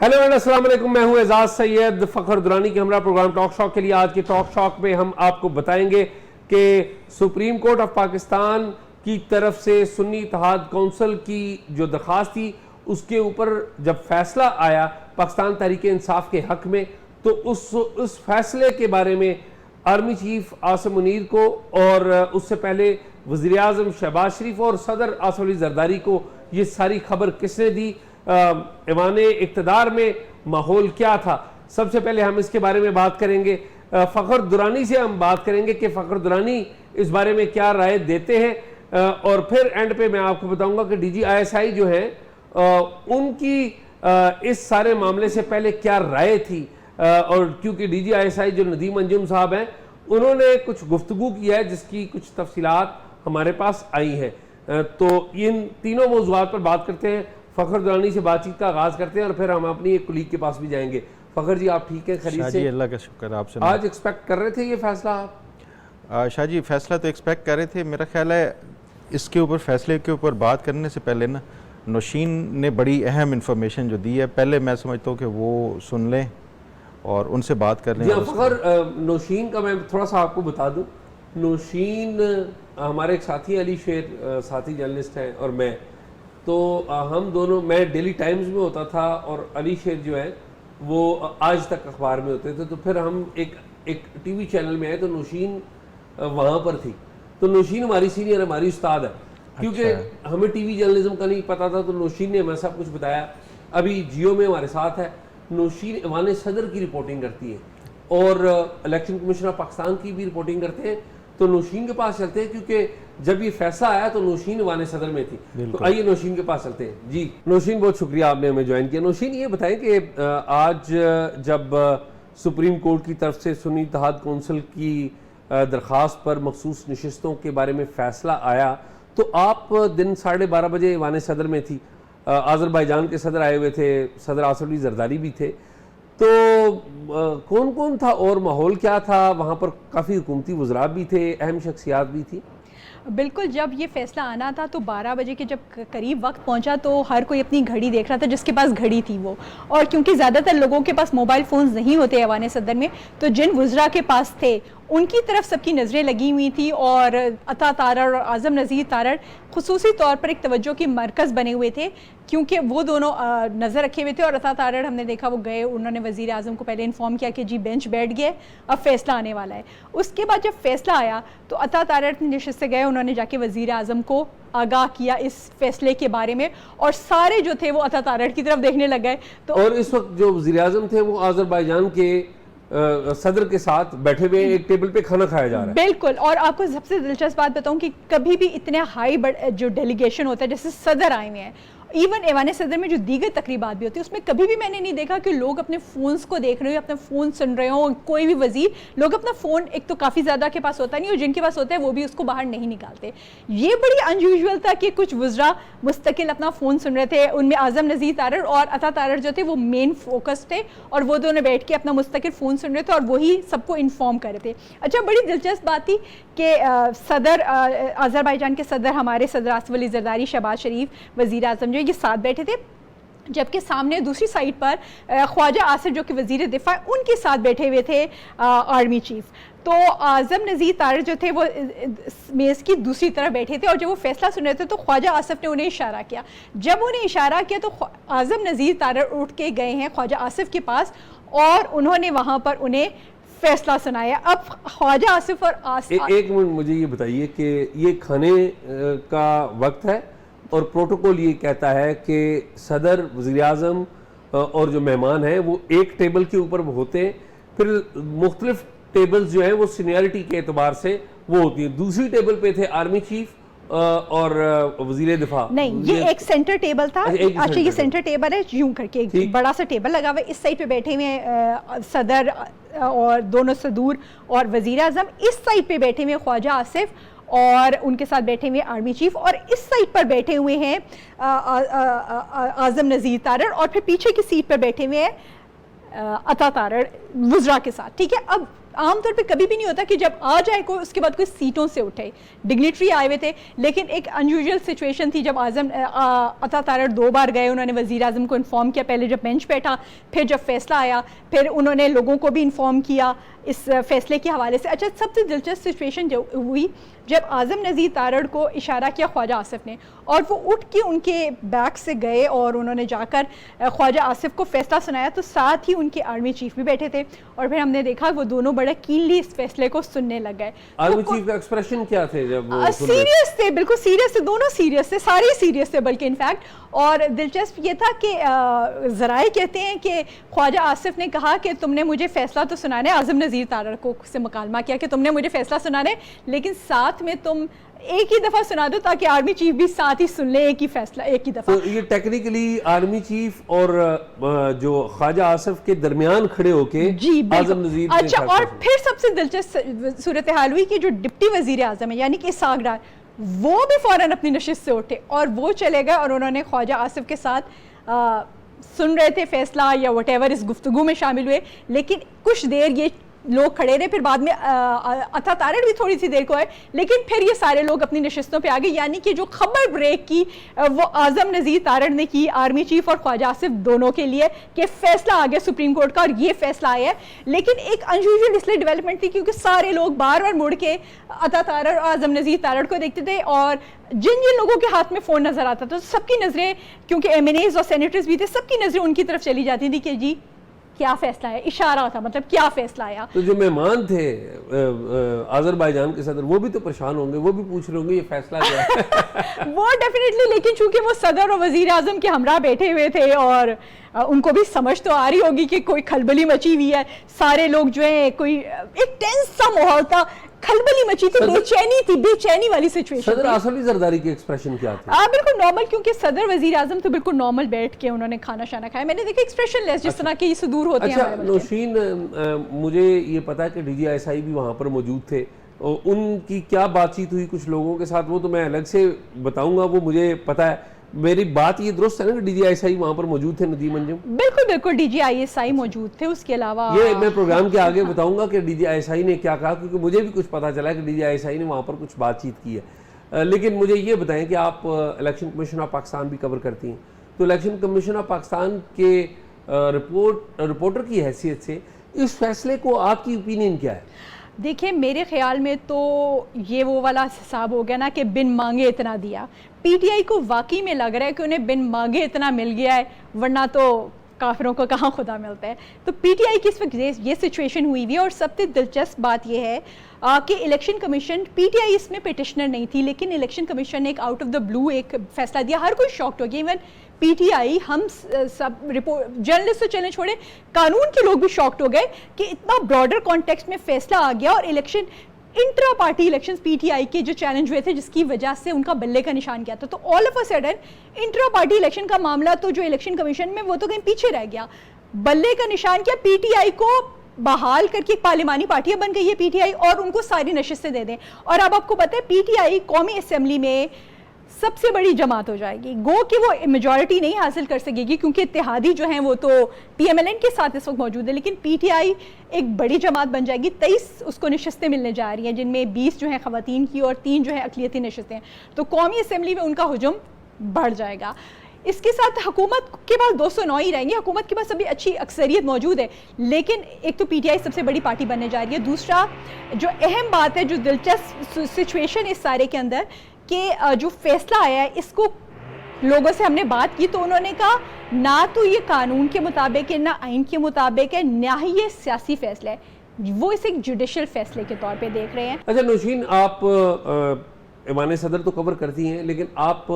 Hello and अस्सलाम वालेकुम, मैं हूं एजाज सैयद फ़खर दुरानी के हमरा प्रोग्राम टॉक शॉक के लिए। आज के टॉक शॉक में हम आपको बताएंगे कि सुप्रीम कोर्ट ऑफ पाकिस्तान की तरफ से सुन्नी इत्तेहाद कौंसिल की जो दरख्वास्त थी उसके ऊपर जब फैसला आया पाकिस्तान तहरीक इंसाफ के हक में, तो उस फैसले के बारे में आर्मी चीफ आसिम मुनीर को और उससे पहले वज़ीर आज़म शहबाज शरीफ और सदर आसिफ अली जरदारी को ये सारी खबर किसने दी, ऐवाने इक़्तिदार में माहौल क्या था। सबसे पहले हम इसके बारे में बात करेंगे, फ़खर दुरानी से हम बात करेंगे कि फ़खर दुरानी इस बारे में क्या राय देते हैं, और फिर एंड पे मैं आपको बताऊंगा कि DGISI जो है उनकी इस सारे मामले से पहले क्या राय थी, और क्योंकि DGISI जो नदीम अंजुम साहब हैं उन्होंने कुछ गुफ्तगू किया है जिसकी कुछ तफसीलात हमारे पास आई हैं। तो इन तीनों मौज़ूआत पर बात करते हैं। फ़खर दुरानी से बातचीत का आगाज़ करते हैं और फिर हम अपनी एक कुलीग के पास भी जाएंगे। फ़खर जी, आप ठीक हैं? खैरियत से? अल्लाह का शुक्र। आपसे आज एक्सपेक्ट कर रहे थे ये फैसला आप? शाह जी, फैसला तो एक्सपेक्ट कर रहे थे। मेरा ख्याल है इसके ऊपर फैसले के ऊपर बात करने से पहले ना नौशीन ने बड़ी अहम इंफॉर्मेशन जो दी है, पहले मैं समझता हूँ कि वो सुन लें और उनसे बात कर लें। फ़खर, नौशीन का मैं थोड़ा सा आपको बता दूँ। नौशीन हमारे एक साथी अली शेर साथी जर्नलिस्ट हैं और मैं, तो हम दोनों, मैं डेली टाइम्स में होता था और अली शेर जो है वो आज तक अखबार में होते थे। तो फिर हम एक TV चैनल में आए तो नौशीन वहाँ पर थी। तो नौशीन हमारी सीनियर, हमारी उस्ताद है, क्योंकि हमें TV जर्नलिज्म का नहीं पता था। तो नौशीन ने हमें सब कुछ बताया। अभी जियो में हमारे साथ है। नौशीन ऐवान सदर की रिपोर्टिंग करती है और इलेक्शन कमीशन ऑफ पाकिस्तान की भी रिपोर्टिंग करते हैं। तो नौशीन के पास चलते हैं, क्योंकि जब ये फैसला आया तो नौशीन ऐवान सदर में थी। तो आइए नौशीन के पास चलते हैं। जी नौशीन, बहुत शुक्रिया आपने हमें ज्वाइन किया। नौशीन, ये बताएं कि आज जब सुप्रीम कोर्ट की तरफ से सुन्नी इत्तेहाद कौंसिल की दरख्वास्त पर मखसूस नशिस्तों के बारे में फ़ैसला आया, तो आप दिन 12:30 बजे ऐवान सदर में थी। आज़रबाईजान के सदर आए हुए थे, सदर आसिफ अली जरदारी भी थे। तो कौन कौन था और माहौल क्या था वहाँ पर? काफ़ी हुकूमती वज़रा भी थे, अहम शख्सियात भी थी। बिल्कुल, जब ये फैसला आना था तो 12 बजे के जब करीब वक्त पहुंचा तो हर कोई अपनी घड़ी देख रहा था, जिसके पास घड़ी थी वो। और क्योंकि ज़्यादातर लोगों के पास मोबाइल फ़ोन्स नहीं होते ऐवान सदर में, तो जिन वज़रा के पास थे उनकी तरफ सबकी नज़रें लगी हुई थी। और अता तारड़ और आज़म नज़ीर तारड़ खुसूसी तौर पर एक तवज्जो की मरकज़ बने हुए थे, क्योंकि वो दोनों नज़र रखे हुए थे। और अता तारड़, हमने देखा वो गए, उन्होंने वज़ीर आज़म को पहले इन्फॉर्म किया कि जी बेंच बैठ गए, अब फ़ैसला आने वाला है। उसके बाद जब फ़ैसला आया तो अता तारड़ नशिस्त से गए, उन्होंने जाके वज़ीर आज़म को आगाह किया इस फैसले के बारे में, और सारे जो थे वो अता तारड़ की तरफ देखने लग गए। तो और इस वक्त जो वज़ीर आज़म थे वो आज़रबाईजान के सदर के साथ बैठे हुए एक टेबल पे खाना खाया जा रहा है। बिल्कुल। और आपको सबसे दिलचस्प बात बताऊं कि कभी भी इतने हाई जो डेलीगेशन होता है, जैसे सदर आए हुए हैं, इवन ऐवान सदर में जो दीगर तकरीबात भी होती है, उसमें कभी भी मैंने नहीं देखा कि लोग अपने फ़ोन्स को देख रहे हो, अपना फ़ोन सुन रहे हो। कोई भी वज़ीर, लोग अपना फ़ोन, एक तो काफ़ी ज़्यादा के पास होता नहीं, और जिनके पास होता है वो भी उसको बाहर नहीं निकालते। ये बड़ी अनयूजुअल था कि कुछ वज़रा मुस्तकिल अपना फ़ोन सुन रहे थे। उनमें आज़म नज़ीर तारड़ और अता तारड़ जो थे वो मेन फोकस थे, और वो दोनों बैठ के अपना मुस्तकिल फ़ोन सुन रहे थे और वही सबको इन्फॉर्म कर रहे थे। अच्छा, बड़ी दिलचस्प बात थी कि सदर आज़रबाईजान के सदर, हमारे सदर आसिफ अली जरदारी, शहबाज शरीफ, वज़ीर आज़म जो ये साथ बैठे थे, जबकि सामने दूसरी साइड पर ख्वाजा आसिफ जो कि वज़ीर दिफा, उनके साथ बैठे हुए थे आर्मी चीफ। तो आज़म नज़ीर तारड़ जो थे वो मेज़ की दूसरी तरफ बैठे थे, और जब वो फैसला सुन रहे थे तो ख्वाजा आसिफ ने उन्हें इशारा किया। जब उन्हें इशारा किया तो आज़म नज़ीर तारड़ उठ के गए हैं ख्वाजा आसिफ के पास, और उन्होंने वहाँ पर उन्हें फैसला सुनाया। अब ख्वाजा आसिफ और एक मिनट मुझे ये बताइए कि ये खाने का वक्त है और प्रोटोकॉल ये कहता है कि सदर, वज़ीर आज़म और जो मेहमान हैं वो एक टेबल के ऊपर होते हैं, फिर मुख्तलिफ टेबल्स जो हैं वो सीनियरिटी के एतबार से वो होती हैं। दूसरी टेबल पे थे आर्मी चीफ और वज़ीर दिफा। नहीं, ये एक सेंटर टेबल था। अच्छा, ये सेंटर टेबल है, यूं करके एक बड़ा सा टेबल लगा हुआ है। इस साइड पे बैठे हुए सदर और दोनों सदूर और वज़ीर आज़म, इस साइड पे बैठे हुए ख्वाजा आसिफ और उनके साथ बैठे हुए आर्मी चीफ, और इस साइड पर बैठे हुए हैं आज़म नज़ीर तारड़, और फिर पीछे की सीट पर बैठे हुए हैं अता तारड़ वज़रा के साथ। ठीक है, अब आमतौर पे कभी भी नहीं होता कि जब आ जाए कोई उसके बाद कोई सीटों से उठे। डिग्निटरी आए हुए थे, लेकिन एक अनयूजुअल सिचुएशन थी जब आजम अता तारड़ 2 बार गए, उन्होंने वज़ीर आज़म को इन्फॉर्म किया, पहले जब बेंच बैठा, फिर जब फैसला आया, फिर उन्होंने लोगों को भी इन्फॉर्म किया इस फैसले के हवाले से। अच्छा, सबसे दिलचस्प सिचुएशन जो हुई जब आज़म नज़ीर तारड़ को इशारा किया ख्वाजा आसिफ ने, और वो उठ के उनके बैग से गए और उन्होंने जाकर ख्वाजा आसिफ को फैसला सुनाया, तो साथ ही उनके आर्मी चीफ भी बैठे थे, और फिर हमने देखा वो दोनों बड़ा कीनली इस फैसले को सुनने लग गए। आर्मी चीफ का एक्सप्रेशन क्या थे जब वो सीरियस थे, बिल्कुल सीरियस थे, दोनों सीरियस थे, सारे सीरियस थे बल्कि इनफैक्ट। और दिलचस्प ये था कि ज़राए कहते हैं कि ख्वाजा आसिफ ने कहा कि तुमने मुझे फ़ैसला तो सुनाने, आज़म नज़ीर तारड़ को से मुकालमा किया कि तुमने मुझे फ़ैसला सुनाने, लेकिन साथ में तुम एक ही दफ़ा सुना दो ताकि आर्मी चीफ भी साथ ही सुन ले एक ही फैसला, एक ही दफ़ा। तो ये टेक्निकली आर्मी चीफ और जो ख्वाजा आसिफ के दरमियान खड़े होके जी आज़म नज़ीर ने अच्छा, और फिर सबसे दिलचस्प सूरत हाल हुई कि जो डिप्टी वज़ीर आज़म है यानी कि इसहाक डार, वो भी फ़ौरन अपनी नशिस्त से उठे और वो चले गए और उन्होंने ख्वाजा आसिफ के साथ सुन रहे थे फैसला या वटेवर, इस गुफ्तगू में शामिल हुए। लेकिन कुछ देर ये लोग खड़े रहे, फिर बाद में अता तारड़ भी थोड़ी सी देर को आए, लेकिन फिर ये सारे लोग अपनी नशिस्तों पे आ गए। यानी कि जो खबर ब्रेक की वो आज़म नज़ीर तारड़ ने की आर्मी चीफ और ख्वाजा आसिफ दोनों के लिए कि फैसला आ गया सुप्रीम कोर्ट का और ये फैसला आया है। लेकिन एक अनयूजुअल इसलिए डेवलपमेंट थी क्योंकि सारे लोग बार बार मुड़ के अता तारड़ और आज़म नज़ीर तारड़ को देखते थे, और जिन जिन लोगों के हाथ में फ़ोन नज़र आता था तो सबकी नज़रें, क्योंकि एमएनएज और सेनेटर्स भी थे, सबकी नज़रें उनकी तरफ चली जाती थी कि जी क्या फैसला है, इशारा था मतलब क्या फैसला आया। तो जो मेहमान थे अज़रबैजान के सदर, वो भी तो परेशान होंगे, वो भी पूछ रहे होंगे ये फैसला क्या है। वो डेफिनेटली, लेकिन चूंकि वो सदर और वजीर आजम के हमरा बैठे हुए थे और उनको भी समझ तो आ रही होगी कि कोई खलबली मची हुई है, सारे लोग जो है, कोई एक टेंस सा माहौल था, खलबली मची थी, बेचैनी वाली सिचुएशन। सदर आसिफ जरदारी के एक्सप्रेशन क्या थे? बिल्कुल नॉर्मल, क्योंकि सदर वजीर आजम तो बिल्कुल नॉर्मल बैठ के उन्होंने खाना शाना खाया। मैंने देखा एक्सप्रेशन लेस, जिस तरह की सुदूर होते हैं। अच्छा नौशीन, मुझे ये पता है कि DGISI भी वहाँ पर मौजूद थे, और उनकी क्या बातचीत हुई कुछ लोगों के साथ, वो तो मैं अलग से बताऊंगा, वो मुझे पता है। मेरी बात ये दुरुस्त है ना कि DGISI वहाँ पर मौजूद थे? नदीम अंजुम बिल्कुल बिल्कुल DGISI मौजूद थे। उसके अलावा ये मैं प्रोग्राम के आगे बताऊंगा कि DGISI ने क्या कहा, क्योंकि मुझे भी कुछ पता चला कि DGISI ने वहाँ पर कुछ बातचीत की है। लेकिन मुझे ये बताएं कि आप इलेक्शन कमीशन ऑफ पाकिस्तान भी कवर करती हैं, तो इलेक्शन कमीशन ऑफ पाकिस्तान के रिपोर्टर की हैसियत से इस फैसले को आपकी ओपिनियन क्या है? देखिए, मेरे ख्याल में तो ये वो वाला हिसाब हो गया ना कि बिन मांगे इतना दिया। PTI को वाकई में लग रहा है कि उन्हें बिन मांगे इतना मिल गया है, वरना तो काफिरों को कहाँ खुदा मिलता है। तो PTI की इस वक्त ये सिचुएशन हुई हुई है। और सबसे दिलचस्प बात यह है कि इलेक्शन कमीशन, PTI इसमें पिटिशनर नहीं थी, लेकिन इलेक्शन कमीशन ने एक आउट ऑफ द ब्लू एक फैसला दिया। हर कोई शॉक्ड हो गया, इवन PTI, हम सब रिपोर्ट जर्नलिस्ट तो चलने छोड़े, कानून के लोग भी शॉक्ड हो गए कि इतना ब्रॉडर कॉन्टेक्स्ट में फैसला आ गया। और election, intra party elections PTI के जो चैलेंज हुए थे, जिसकी वजह से उनका बल्ले का निशान किया था, तो all of a sudden intra party election का मामला तो जो इलेक्शन कमीशन में, वो तो कहीं पीछे रह गया। बल्ले का निशान किया, PTI को बहाल करके एक पार्लिमानी पार्टी बन गई है PTI, और उनको सारी नशिस्तें दे दें। और अब आपको पता है PTI कौमी असेंबली में सबसे बड़ी जमात हो जाएगी। गो कि वो मेजॉरिटी नहीं हासिल कर सकेगी क्योंकि इत्तेहादी जो हैं वो तो PMLN के साथ इस वक्त मौजूद है, लेकिन PTI एक बड़ी जमात बन जाएगी। 23 उसको नशिस्तें मिलने जा रही हैं, जिनमें 20 जो हैं ख़वातीन की और 3 जो है अक़लियती नशिस्तें। तो कौमी असेंबली में उनका हुजूम बढ़ जाएगा। इसके साथ हुकूमत के पास 209 ही रहेंगे, हुकूमत के पास अभी अच्छी अक्सरियत मौजूद है, लेकिन एक तो PTI सबसे बड़ी पार्टी बनने जा रही है। दूसरा जो अहम बात है, जो दिलचस्प सिचुएशन इस सारे के अंदर, कि जो फैसला आया है, इसको लोगों से हमने बात की तो उन्होंने कहा ना तो ये कानून के मुताबिक है, ना आइन के मुताबिक है, ना ही ये सियासी फैसला है, वो इसे एक जुडिशल फैसले के तौर पे देख रहे हैं। अच्छा नौशीन, आप ऐवान सदर तो कवर करती हैं, लेकिन आप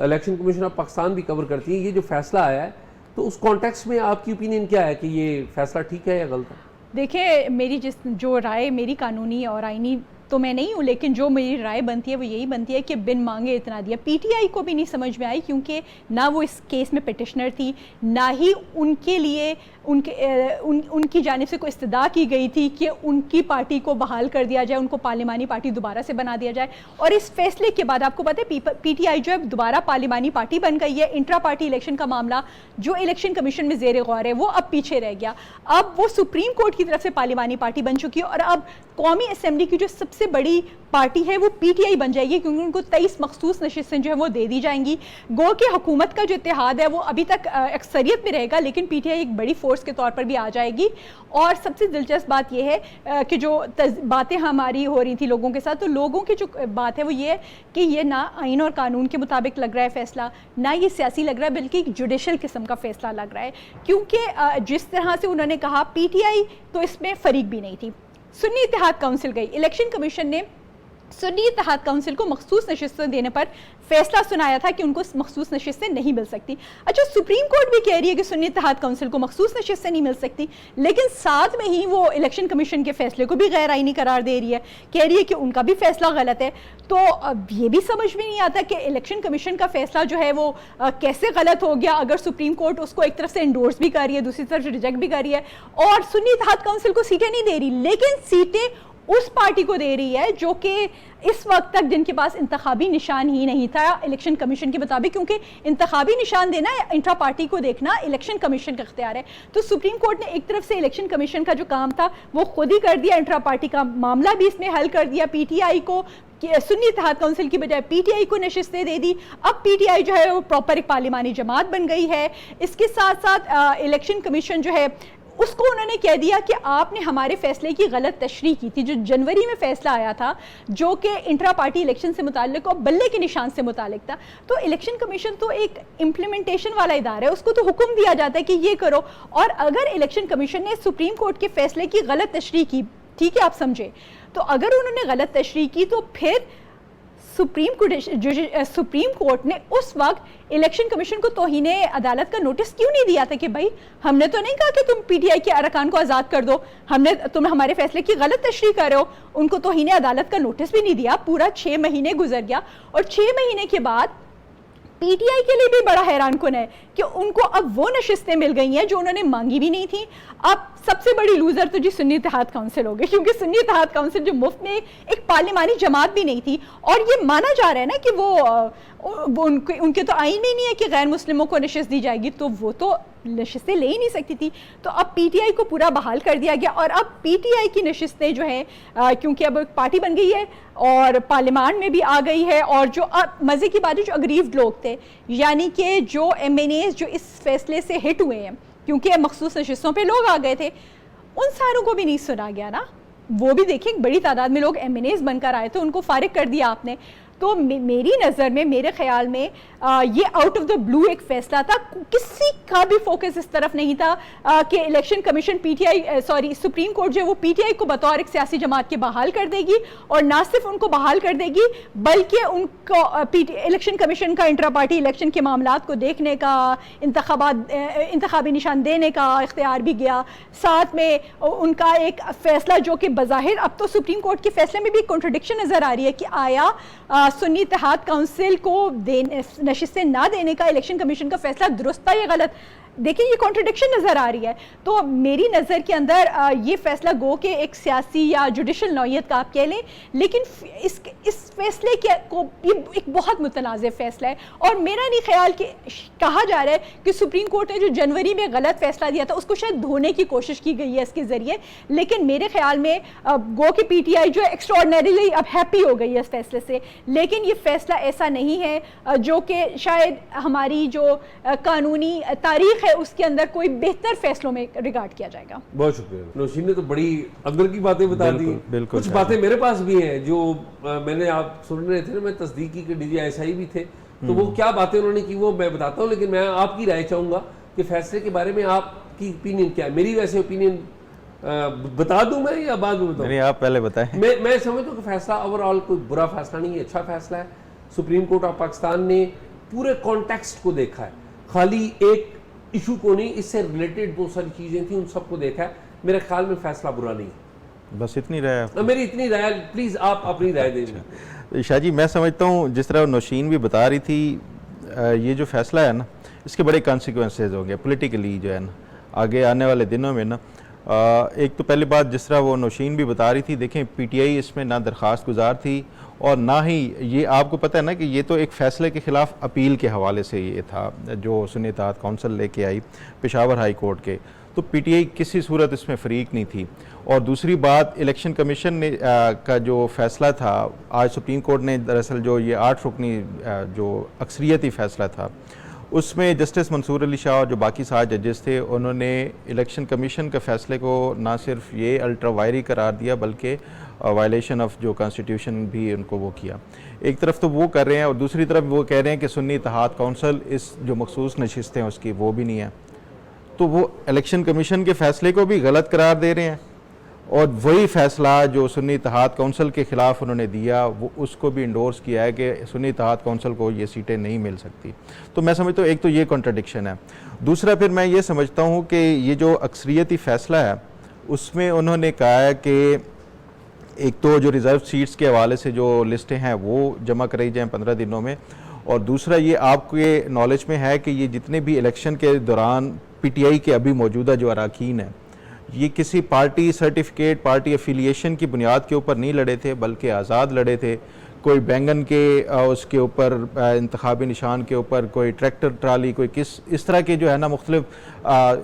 इलेक्शन कमीशन ऑफ पाकिस्तान भी कवर करती हैं। ये जो फैसला आया है, तो उस कॉन्टेक्स्ट में आपकी ओपिनियन क्या है कि ये फैसला ठीक है या गलत है? देखिए, मेरी जो राय, मेरी कानूनी और आइनी तो मैं नहीं हूँ, लेकिन जो मेरी राय बनती है वो यही बनती है कि बिन मांगे इतना दिया। PTI को भी नहीं समझ में आई, क्योंकि ना वो इस केस में पिटिशनर थी, ना ही उनके लिए उनकी जानिब से कोई इस्तदा की गई थी कि उनकी पार्टी को बहाल कर दिया जाए, उनको पार्लिमानी पार्टी दोबारा से बना दिया जाए। और इस फैसले के बाद आपको पता है PTI जो है दोबारा पार्लिमानी पार्टी बन गई है। इंट्रा पार्टी इलेक्शन का मामला जो इलेक्शन कमीशन में ज़ेर गौर है वो अब पीछे रह गया। अब वो सुप्रीम कोर्ट की तरफ से पार्लिमानी पार्टी बन चुकी है और अब कौमी असम्बली की जो सबसे बड़ी पार्टी है वो PTI बन जाएगी, क्योंकि उनको 23 मखसूस नशिस्तें जो है वो दे दी जाएंगी। गो कि हुकूमत का जो इत्तेहाद है वो अभी तक अक्सरियत में रहेगा, लेकिन PTI एक बड़ी फोर्स के तौर पर भी आ जाएगी। और सबसे दिलचस्प बात यह है कि जो बातें हमारी हो रही थी लोगों के साथ, तो लोगों की जो बात है वो ये है कि ये ना आइन और कानून के मुताबिक लग रहा है फैसला, ना ये सियासी लग रहा है, बल्कि एक जुडिशल किस्म का फैसला लग रहा है। क्योंकि जिस तरह से उन्होंने कहा PTI तो इसमें फरीक भी नहीं थी। सुन्नी इत्तेहाद काउंसिल गई, इलेक्शन कमीशन ने सुन्नी इत्तेहाद काउंसिल को मखसूस नशिस्तें देने पर फैसला सुनाया था कि उनको मखसूस नशिस्तें नहीं मिल सकती। अच्छा, सुप्रीम कोर्ट भी कह रही है कि सुन्नी इत्तेहाद काउंसिल को मखसूस नशिस्तें नहीं मिल सकती, लेकिन साथ में ही वो इलेक्शन कमीशन के फैसले को भी गैर आईनी करार दे रही है, कह रही है कि उनका भी फैसला गलत है। तो अब ये भी समझ में नहीं आता कि इलेक्शन कमीशन का फैसला जो है वो कैसे गलत हो गया, अगर सुप्रीम कोर्ट उसको एक तरफ से इंडोर्स भी कर रही है, दूसरी तरफ से रिजेक्ट भी कर रही है, और सुन्नी इत्तेहाद काउंसिल को सीटें नहीं दे रही, लेकिन सीटें उस पार्टी को दे रही है जो कि इस वक्त तक जिनके पास इंतखाबी निशान ही नहीं था इलेक्शन कमीशन के मुताबिक, क्योंकि इंतखाबी निशान देना इंट्रा पार्टी को देखना इलेक्शन कमीशन का इख्तियार है। तो सुप्रीम कोर्ट ने एक तरफ से इलेक्शन कमीशन का जो काम था वो खुद ही कर दिया, इंट्रा पार्टी का मामला भी इसने हल कर दिया, PTI को सुन्नी इत्तेहाद काउंसिल की बजाय PTI को नशिस्तें दे दी। अब PTI जो है वो प्रॉपर एक पार्लिमानी जमात बन गई है। इसके साथ साथ इलेक्शन कमीशन जो है उसको उन्होंने कह दिया कि आपने हमारे फैसले की गलत तशरीह की थी, जो जनवरी में फैसला आया था जो कि इंट्रा पार्टी इलेक्शन से मुताल्लिक और बल्ले के निशान से मुताल्लिक था। तो इलेक्शन कमीशन तो एक इम्प्लीमेंटेशन वाला इदारा है, उसको तो हुक्म दिया जाता है कि ये करो, और अगर इलेक्शन कमीशन ने सुप्रीम कोर्ट के फैसले की गलत तशरीह की, ठीक है आप समझे, तो अगर उन्होंने गलत तशरीह की तो फिर सुप्रीम कोर्ट ने उस वक्त इलेक्शन कमीशन को तौहीन अदालत का नोटिस क्यों नहीं दिया था कि भाई हमने तो नहीं कहा कि तुम PTI के अरकान को आज़ाद कर दो, तुम हमारे फैसले की गलत तशरीह कर रहे हो। उनको तौहीन अदालत का नोटिस भी नहीं दिया। पूरा 6 महीने गुजर गया और 6 महीने के बाद PTI के लिए भी बड़ा हैरान कुन है कि उनको अब वो नशिस्तें मिल गई हैं जो उन्होंने मांगी भी नहीं थी। अब सबसे बड़ी लूजर तो जी सुन्नी इत्तेहाद काउंसिल हो गई, क्योंकि सुन्नी इत्तेहाद काउंसिल जो मुफ्त में एक पार्लिमानी जमात भी नहीं थी, और ये माना जा रहा है ना कि वो उनके तो आईन में नहीं है कि गैर मुस्लिमों को नशिस्त दी जाएगी, तो वो तो नशिस्तें ले ही नहीं सकती थी। तो अब PTI को पूरा बहाल कर दिया गया, और अब PTI की नशिस्तें जो हैं क्योंकि अब एक पार्टी बन गई है और पार्लियामान में भी आ गई है, और जो अब मज़े की बात है, जो अग्रीव्ड लोग थे, यानी कि जो MNAs जो इस फैसले से हिट हुए हैं क्योंकि मखसूस नशिस्तों पे लोग आ गए थे, उन सारों को भी नहीं सुना गया ना। वो भी देखिए बड़ी तादाद में लोग MNAs बनकर आए थे, उनको फारिग कर दिया आपने। तो मेरी नज़र में, मेरे ख्याल में ये आउट ऑफ द ब्लू एक फैसला था, किसी का भी फोकस इस तरफ नहीं था कि इलेक्शन कमीशन सुप्रीम कोर्ट जो है वो PTI को बतौर एक सियासी जमात के बहाल कर देगी, और ना सिर्फ उनको बहाल कर देगी बल्कि उनको इलेक्शन कमीशन का इंट्रा पार्टी इलेक्शन के मामलात को देखने का, इंतखाबी निशान देने का इख्तियार भी गया। साथ में उनका एक फैसला जो कि बज़ाहिर अब तो सुप्रीम कोर्ट के फैसले में भी कॉन्ट्रडिक्शन नज़र आ रही है कि आया सुन्नी इत्तेहाद काउंसिल को नशिस्तें ना देने का इलेक्शन कमीशन का फैसला दुरुस्त था या गलत। देखिए ये कॉन्ट्रडिक्शन नज़र आ रही है। तो मेरी नज़र के अंदर ये फैसला गो के एक सियासी या जुडिशल नौयत का आप कह लें, लेकिन इस फैसले के को एक बहुत मुतनाज़ फैसला है, और मेरा नहीं ख्याल कि कहा जा रहा है कि सुप्रीम कोर्ट ने जो जनवरी में गलत फैसला दिया था उसको शायद धोने की कोशिश की गई है इसके ज़रिए, लेकिन मेरे ख्याल में गो के PTI जो एक्स्ट्राऑर्डिनरीली अब हैप्पी हो गई है इस फैसले से। लेकिन ये फैसला ऐसा नहीं है जो कि शायद हमारी जो कानूनी तारीख है उसके अंदर कोई बेहतर फैसलों में रिगार्ड किया जाएगा। बहुत शुक्रिया। नौशीन ने तो बड़ी अंदर की बातें बता दी। कुछ बातें मेरे पास भी हैं जो मैंने आप सुन रहे थे ना, मैं तस्दीकी के DGI भी थे, तो वो क्या बातें उन्होंने की वो मैं बताता हूँ, लेकिन मैं आपकी राय चाहूँगा कि फैसले के बारे में आपकी ओपिनियन क्या है। मेरी वैसे ओपिनियन बता दूं मैं या बाद में बताऊं? नहीं, आप पहले बताएं। मैं समझता हूँ कि फैसला ओवरऑल कोई बुरा फैसला नहीं है, अच्छा फैसला है। सुप्रीम कोर्ट ऑफ पाकिस्तान ने पूरे कॉन्टेक्स्ट को देखा है, खाली एक इशू को नहीं, इससे रिलेटेड बहुत सारी चीज़ें थी उन सबको देखा है। मेरे ख्याल में फैसला बुरा नहीं है। बस इतनी राय, मेरी इतनी राय, प्लीज़ आप अपनी राय दें। शाह जी, मैं समझता हूँ जिस तरह नौशीन भी बता रही थी, ये जो फैसला है ना, इसके बड़े कॉन्सिक्वेंसेज होंगे पॉलिटिकली जो है ना, आगे आने वाले दिनों में ना एक तो पहली बात जिस तरह वो नौशीन भी बता रही थी, देखें पीटीआई इसमें ना दरख्वास्त गुजार थी और ना ही ये आपको पता है ना कि ये तो एक फ़ैसले के ख़िलाफ़ अपील के हवाले से ये था जो सुन्नी इत्तेहाद कौंसिल लेके आई पेशावर हाई कोर्ट के, तो पीटीआई किसी सूरत इसमें फ़रीक नहीं थी। और दूसरी बात इलेक्शन कमीशन ने का जो फ़ैसला था, आज सुप्रीम कोर्ट ने दरअसल जो ये 8 रुकनी जो अक्सरियती फ़ैसला था उसमें जस्टिस मंसूर अली शाह और जो बाकी 7 जजेस थे उन्होंने इलेक्शन कमीशन के फ़ैसले को ना सिर्फ ये अल्ट्रा वायरी करार दिया बल्कि वायलेशन ऑफ जो कॉन्स्टिट्यूशन भी उनको वो किया। एक तरफ तो वो कर रहे हैं और दूसरी तरफ वो कह रहे हैं कि सुन्नी इत्तेहाद कौंसिल इस जो मखसूस नशिस्तें हैं उसकी वो भी नहीं है, तो वो इलेक्शन कमीशन के फ़ैसले को भी गलत करार दे रहे हैं और वही फ़ैसला जो सुन्नी इत्तेहाद कौंसिल के ख़िलाफ़ उन्होंने दिया वो उसको भी इंडोर्स किया है कि सुन्नी इत्तेहाद कौंसिल को ये सीटें नहीं मिल सकती। तो मैं समझता हूँ एक तो ये कॉन्ट्रडिक्शन है। दूसरा फिर मैं ये समझता हूँ कि ये जो अक्सरियती फ़ैसला है उसमें उन्होंने कहा है कि एक तो जो रिज़र्व सीट्स के हवाले से जो लिस्टें हैं वो जमा कराई जाएँ 15 दिनों में, और दूसरा ये आपके नॉलेज में है कि ये जितने भी इलेक्शन के दौरान पीटीआई के अभी मौजूदा जो अरकान हैं ये किसी पार्टी सर्टिफिकेट पार्टी एफिलिएशन की बुनियाद के ऊपर नहीं लड़े थे बल्कि आज़ाद लड़े थे। कोई बैंगन के उसके ऊपर इंतखाबी निशान के ऊपर, कोई ट्रैक्टर ट्राली, कोई किस इस तरह के जो है ना मुख्तलिफ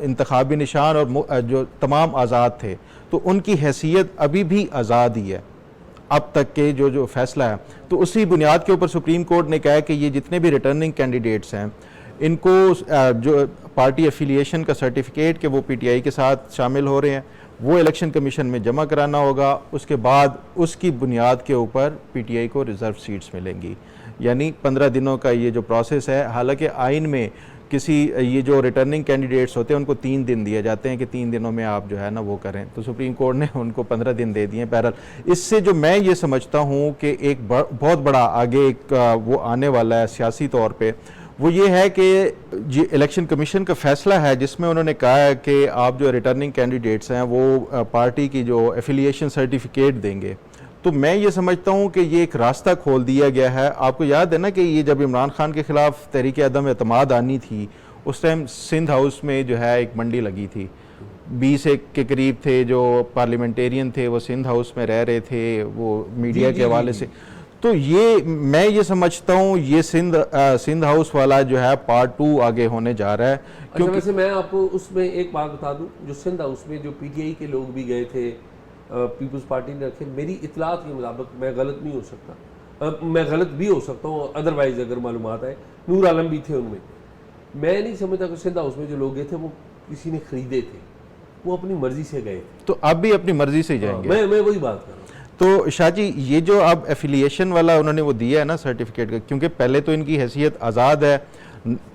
इंतखाबी निशान और जो तमाम आज़ाद थे, तो उनकी हैसियत अभी भी आज़ाद ही है अब तक के जो फैसला है। तो उसी बुनियाद के ऊपर सुप्रीम कोर्ट ने कहा है कि ये जितने भी रिटर्निंग कैंडिडेट्स हैं इनको जो पार्टी एफिलिएशन का सर्टिफिकेट के वो पीटीआई के साथ शामिल हो रहे हैं वो इलेक्शन कमीशन में जमा कराना होगा, उसके बाद उसकी बुनियाद के ऊपर पीटीआई को रिज़र्व सीट्स मिलेंगी। यानी 15 दिनों का ये जो प्रोसेस है, हालांकि आइन में किसी ये जो रिटर्निंग कैंडिडेट्स होते हैं उनको 3 दिन दिए जाते हैं कि 3 दिनों में आप जो है ना वो करें, तो सुप्रीम कोर्ट ने उनको 15 दिन दे दिए। बहरहाल इससे जो मैं ये समझता हूँ कि एक बहुत बड़ा आगे एक वो आने वाला है सियासी तौर पर, वो ये है कि ये इलेक्शन कमीशन का फैसला है जिसमें उन्होंने कहा है कि आप जो रिटर्निंग कैंडिडेट्स हैं वो पार्टी की जो एफिलिएशन सर्टिफिकेट देंगे। तो मैं ये समझता हूँ कि ये एक रास्ता खोल दिया गया है। आपको याद है ना कि ये जब इमरान खान के ख़िलाफ़ तहरीक अदम एतमाद आनी थी उस टाइम सिंध हाउस में जो है एक मंडी लगी थी, 20 के करीब थे जो पार्लियामेंटेरियन थे वो सिंध हाउस में रह रहे थे वो मीडिया के हवाले से। तो ये मैं ये समझता हूँ ये सिंध हाउस वाला जो है पार्ट 2 आगे होने जा रहा है। क्योंकि वैसे मैं आपको उसमें एक बात बता दूं, जो सिंध हाउस में जो पीटीआई के लोग भी गए थे, पीपल्स पार्टी ने रखे, मेरी इतलात के मुताबिक, मैं गलत नहीं हो सकता, मैं गलत भी हो सकता हूँ अदरवाइज अगर मालूमात है, नूर आलम भी थे उनमें। मैं नहीं समझता कि सिंध हाउस में जो लोग गए थे वो किसी ने खरीदे थे, वो अपनी मर्जी से गए थे। तो अब भी अपनी मर्जी से जाएंगे। मैं वही बात कर रहा हूँ। तो शाह जी ये जो अब एफिलिएशन वाला उन्होंने वो दिया है ना सर्टिफिकेट का, क्योंकि पहले तो इनकी हैसियत आज़ाद है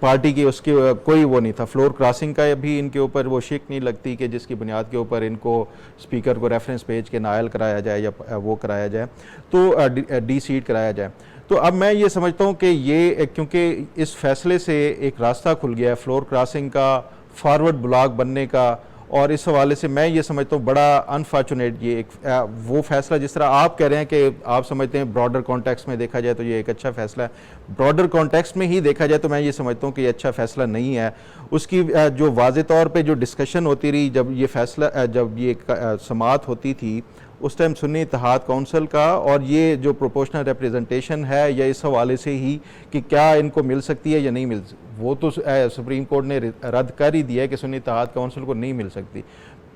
पार्टी की, उसकी कोई वो नहीं था, फ्लोर क्रॉसिंग का भी इनके ऊपर वो शिक नहीं लगती कि जिसकी बुनियाद के ऊपर इनको स्पीकर को रेफरेंस पेज के नायल कराया जाए या वो कराया जाए, तो डी सीट कराया जाए। तो अब मैं ये समझता हूँ कि ये क्योंकि इस फैसले से एक रास्ता खुल गया है फ्लोर क्रॉसिंग का, फॉरवर्ड ब्लॉक बनने का, और इस हवाले से मैं ये समझता हूँ बड़ा अनफॉर्चुनेट ये एक वो फैसला, जिस तरह आप कह रहे हैं कि आप समझते हैं ब्रॉडर कॉन्टेक्स्ट में देखा जाए तो ये एक अच्छा फैसला है, ब्रॉडर कॉन्टेक्स्ट में ही देखा जाए तो मैं ये समझता हूँ कि ये अच्छा फैसला नहीं है। उसकी जो वाज़े तौर पे जो डिस्कशन होती रही, जब ये फैसला जब ये समाअत होती थी उस टाइम सुन्नी इत्तेहाद कौंसिल का, और ये जो प्रोपोर्शनल रिप्रेजेंटेशन है या इस हवाले से ही कि क्या इनको मिल सकती है या नहीं मिल, वो तो सुप्रीम कोर्ट ने रद्द कर ही दिया है कि सुन्नी इत्तेहाद कौंसिल को नहीं मिल सकती।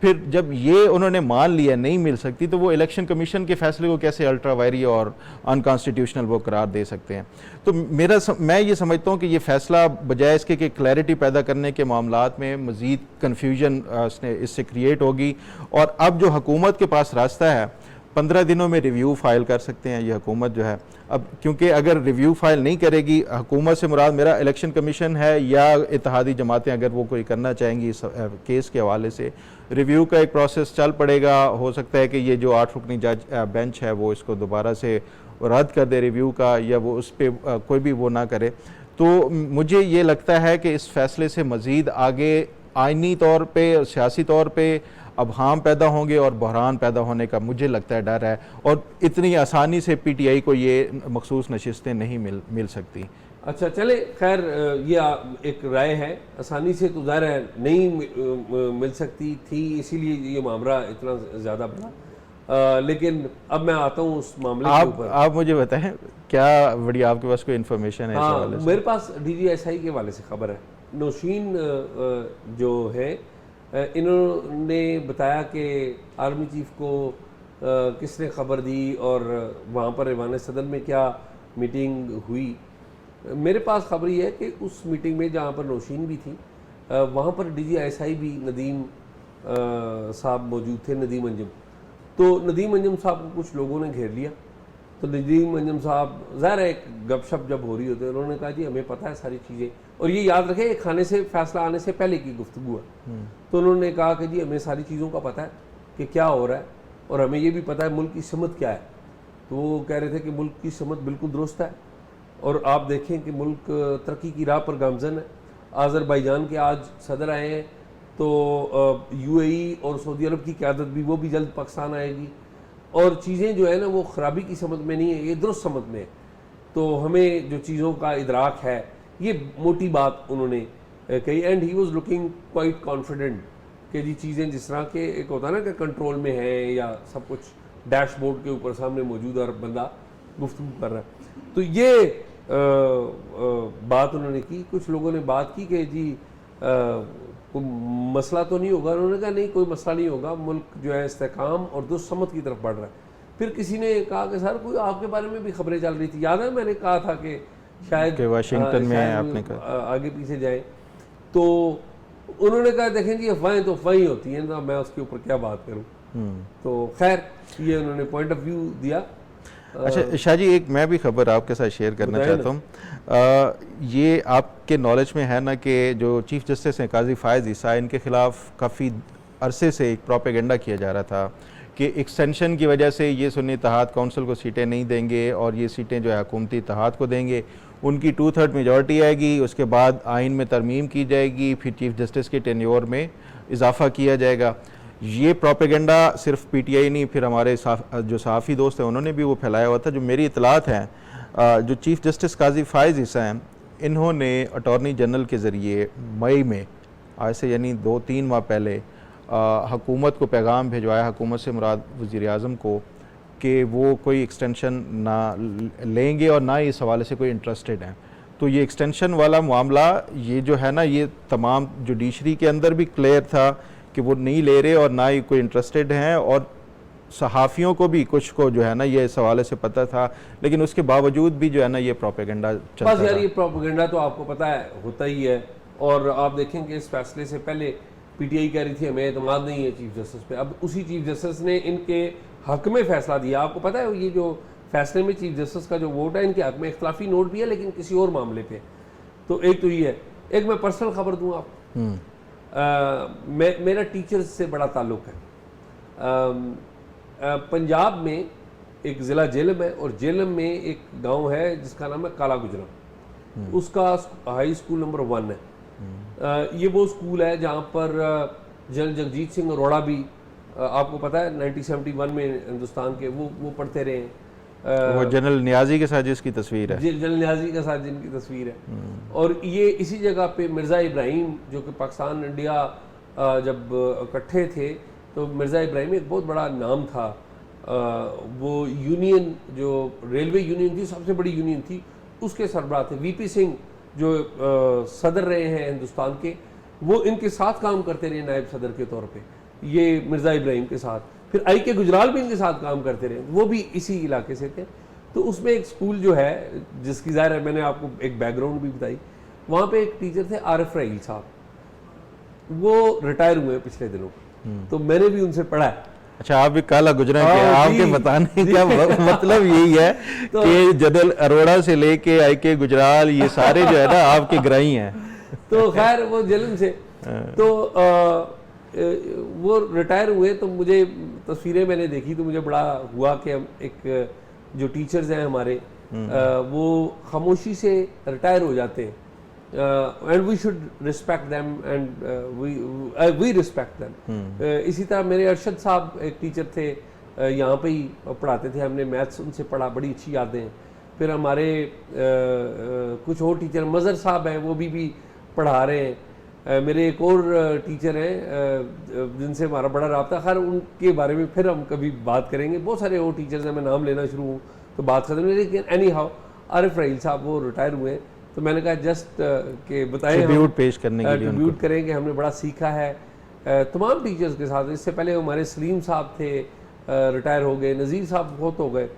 फिर जब ये उन्होंने मान लिया नहीं मिल सकती, तो वो इलेक्शन कमीशन के फैसले को कैसे अल्ट्रा वायरी और अनकॉन्स्टिट्यूशनल वो करार दे सकते हैं। तो मैं ये समझता हूँ कि ये फैसला बजाय इसके कि क्लैरिटी पैदा करने के मामलात में मज़ीद कन्फ्यूजन इससे क्रिएट होगी। और अब जो हुकूमत के पास रास्ता है 15 दिनों में रिव्यू फाइल कर सकते हैं ये हुकूमत जो है। अब क्योंकि अगर रिव्यू फाइल नहीं करेगी, हुकूमत से मुराद मेरा इलेक्शन कमीशन है या इत्तेहादी जमातें अगर वो कोई करना चाहेंगी इस केस के हवाले से, रिव्यू का एक प्रोसेस चल पड़ेगा। हो सकता है कि ये जो 8 रुकनी जज बेंच है वो इसको दोबारा से रद्द कर दे रिव्यू का, या वो उस पर कोई भी वो ना करे। तो मुझे ये लगता है कि इस फैसले से मज़ीद आगे आइनी तौर पे, सियासी तौर पे अब हाम पैदा होंगे और बहरान पैदा होने का मुझे लगता है डर है, और इतनी आसानी से PTI को ये मखसूस नशिस्तें नहीं मिल सकती। अच्छा चले, खैर ये एक राय है, आसानी से तो ज़ाहिर है नहीं मिल सकती थी, इसीलिए ये मामला इतना ज़्यादा बढ़ा। लेकिन अब मैं आता हूँ उस मामले के ऊपर। आप मुझे बताएं क्या बड़ी आपके पास कोई इन्फॉर्मेशन है? हाँ, मेरे पास DGSI के वाले से खबर है। नौशीन जो है, इन्होंने बताया कि आर्मी चीफ को किसने खबर दी और वहाँ पर ऐवान सदर में क्या मीटिंग हुई। मेरे पास खबर ये है कि उस मीटिंग में जहाँ पर नौशीन भी थी, वहाँ पर DGSI भी नदीम साहब मौजूद थे, नदीम अंजम। तो नदीम अंजम साहब को कुछ लोगों ने घेर लिया। तो नदीम अंजम साहब, ज़ाहिर है एक गपशप जब हो रही होती है, उन्होंने कहा जी हमें पता है सारी चीज़ें, और ये याद रखें खाने से फैसला आने से पहले की गुफ्तगू है। तो उन्होंने कहा कि जी हमें सारी चीज़ों का पता है कि क्या हो रहा है, और हमें ये भी पता है मुल्क की समत क्या है। तो वो कह रहे थे कि मुल्क की समत बिल्कुल दुरुस्त है, और आप देखें कि मुल्क तरक्की की राह पर गामजन है। आज़रबाईजान के आज सदर आए हैं, तो UAE और सऊदी अरब की क़यादत भी, वो भी जल्द पाकिस्तान आएगी, और चीज़ें जो है ना वो ख़राबी की समत में नहीं है, ये दुरुस्त समत में है। तो हमें जो चीज़ों का इदराक है, ये मोटी बात उन्होंने कही। And he was looking quite confident कि जी चीज़ें जिस तरह के एक होता है ना कि कंट्रोल में है, या सब कुछ डैशबोर्ड के ऊपर सामने मौजूद है और बंदा गुफ्तगू कर रहा है। तो ये बात उन्होंने की। कुछ लोगों ने बात की कि जी कोई मसला तो नहीं होगा। उन्होंने कहा नहीं, कोई मसला नहीं होगा, मुल्क जो है इस्तेकाम और दुरुस्त की तरफ बढ़ रहा है। फिर किसी ने कहा कि सर कोई आपके बारे में भी खबरें चल रही थी, याद है मैंने कहा था कि शायद वाशिंगटन में आपने कहा आगे पीछे जाए। तो उन्होंने कहा देखें जी अफवाहें तो अफवाही होती हैं ना, मैं उसके ऊपर क्या बात करूं। तो खैर ये उन्होंने पॉइंट ऑफ व्यू दिया। अच्छा शाह जी, एक मैं भी खबर आपके साथ शेयर करना चाहता हूँ। ये आपके नॉलेज में है ना कि जो चीफ जस्टिस हैं काजी फ़ायज़ ईसा, इनके ख़िलाफ़ काफ़ी अरसे से एक प्रोपेगेंडा किया जा रहा था कि एक्सटेंशन की वजह से ये सुन्नी इत्तेहाद काउंसिल को सीटें नहीं देंगे और ये सीटें जो है हुकूमती इत्तेहाद को देंगे। उनकी 2/3 मेजॉरिटी आएगी, उसके बाद आइन में तरमीम की जाएगी, फिर चीफ जस्टिस के टेन्योर में इजाफा किया जाएगा। ये प्रोपेगेंडा सिर्फ PTI नहीं, फिर हमारे जो सहाफ़ी दोस्त हैं उन्होंने भी वो फैलाया हुआ था। जो मेरी इतलात हैं, जो चीफ जस्टिस काजी फ़ायज़ ईसा हैं, इन्होंने अटॉर्नी जनरल के ज़रिए मई में, आज से यानी 2-3 माह पहले, हुकूमत को पैगाम भिजवाया, हुकूमत से मुराद वज़ीर आज़म को, कि वो कोई एक्सटेंशन ना लेंगे और ना इस हवाले से कोई इंटरेस्टेड हैं। तो ये एक्सटेंशन वाला मामला ये जो है ना, ये तमाम जुडिशरी के अंदर भी क्लियर था कि वो नहीं ले रहे और ना ही कोई इंटरेस्टेड हैं, और सहाफ़ियों को भी कुछ को जो है ना ये इस हवाले से पता था, लेकिन उसके बावजूद भी जो है ना ये प्रोपेगेंडा चलता बस यार ये प्रोपेगेंडा तो आपको पता है होता ही है। और आप देखेंगे इस फैसले से पहले PTI कह रही थी हमें एतमाद नहीं है चीफ जस्टिस पे, अब उसी चीफ जस्टिस ने इनके हक में फैसला दिया। आपको पता है ये जो फैसले में चीफ जस्टिस का जो वोट है, इनके हक में इख्तलाफी नोट भी है लेकिन किसी और मामले पे। तो एक तो ये है। एक मैं पर्सनल खबर दूँ आपको, मेरा टीचर्स से बड़ा ताल्लुक़ है। पंजाब में एक ज़िला जेलम है, और जेलम में एक गांव है जिसका नाम है काला गुजरा। उसका हाई स्कूल नंबर 1 है। ये वो स्कूल है जहाँ पर जनरल जगजीत सिंह अरोड़ा भी, आपको पता है 1971 में हिंदुस्तान के वो पढ़ते रहे हैं। वो जनरल नियाजी के साथ जिसकी तस्वीर है, जनरल नियाजी के साथ जिनकी तस्वीर है। और ये इसी जगह पे मिर्ज़ा इब्राहिम, जो कि पाकिस्तान इंडिया जब इकट्ठे थे, तो मिर्ज़ा इब्राहिम एक बहुत बड़ा नाम था। वो यूनियन, जो रेलवे यूनियन थी, सबसे बड़ी यूनियन थी, उसके सरबराह थे। VP सिंह जो सदर रहे हैं हिंदुस्तान के, वो इनके साथ काम करते रहे नायब सदर के तौर पे, ये मिर्ज़ा इब्राहिम के साथ। फिर IK गुजराल भी इनके साथ काम करते रहे, वो भी इसी इलाके से थे। तो उसमें एक स्कूल जो है, जिसकी ज़ाहिर है मैंने आपको एक बैकग्राउंड भी बताई, वहाँ पे एक टीचर थे आरिफ रहील साहब, वो रिटायर हुए पिछले दिनों। तो मैंने भी उनसे पढ़ा है। अच्छा आप भी काला गुजरा के, आपके बताने का मतलब यही है तो कि जनरल अरोड़ा से लेके IK गुजराल ये सारे जो है ना आपके ग्राही हैं। तो खैर वो जेलम से, तो वो रिटायर हुए। तो मुझे तस्वीरें मैंने देखी तो मुझे बड़ा हुआ कि हम एक जो टीचर्स हैं हमारे, वो खामोशी से रिटायर हो जाते हैं, and we should respect them and we respect them. इसी तरह मेरे अरशद साहब एक टीचर थे, यहाँ पे ही पढ़ाते थे, हमने मैथ्स उनसे पढ़ा, बड़ी अच्छी यादें हैं। फिर हमारे कुछ और टीचर, मज़र साहब हैं, वो भी पढ़ा रहे हैं। मेरे एक और टीचर हैं जिनसे हमारा बड़ा रब्ता, खैर उनके बारे में फिर हम कभी बात करेंगे। बहुत सारे और टीचर्स हैं, मैं नाम लेना शुरू हूँ तो बात करते हैं, लेकिन एनी हाउ आरिफ रहील साहब वो रिटायर हुए हैं, तो मैंने कहा जस्ट के बताएं, ट्रिब्यूट पेश करने के लिए ट्रिब्यूट करें कि हमने बड़ा सीखा है तमाम टीचर्स के साथ। इससे पहले हमारे सलीम साहब थे, रिटायर हो गए, नज़ीर साहब बहुत हो गए,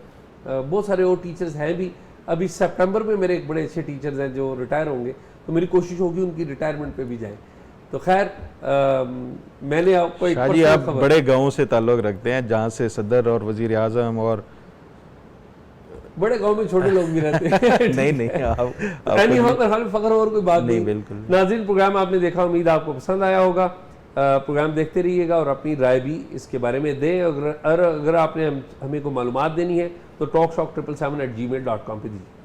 बहुत सारे और टीचर्स हैं भी। अभी सितंबर में मेरे एक बड़े अच्छे टीचर्स हैं जो रिटायर होंगे, तो मेरी कोशिश होगी उनकी रिटायरमेंट पे भी जाए। तो खैर मैंने आपको एक शाह जी, आप बड़े गाँव से ताल्लुक़ रखते हैं जहाँ से सदर और वज़ीर आज़म और बड़े गांव में छोटे लोग भी रहते हैं। नहीं आप फखर और कोई बात नहीं। बिल्कुल। नाज़रीन, प्रोग्राम आपने देखा, उम्मीद आपको पसंद आया होगा। प्रोग्राम देखते रहिएगा और अपनी राय भी इसके बारे में दें। अगर आपने हमें को मालूमात देनी है तो talkshop777@gmail.com पे दीजिए।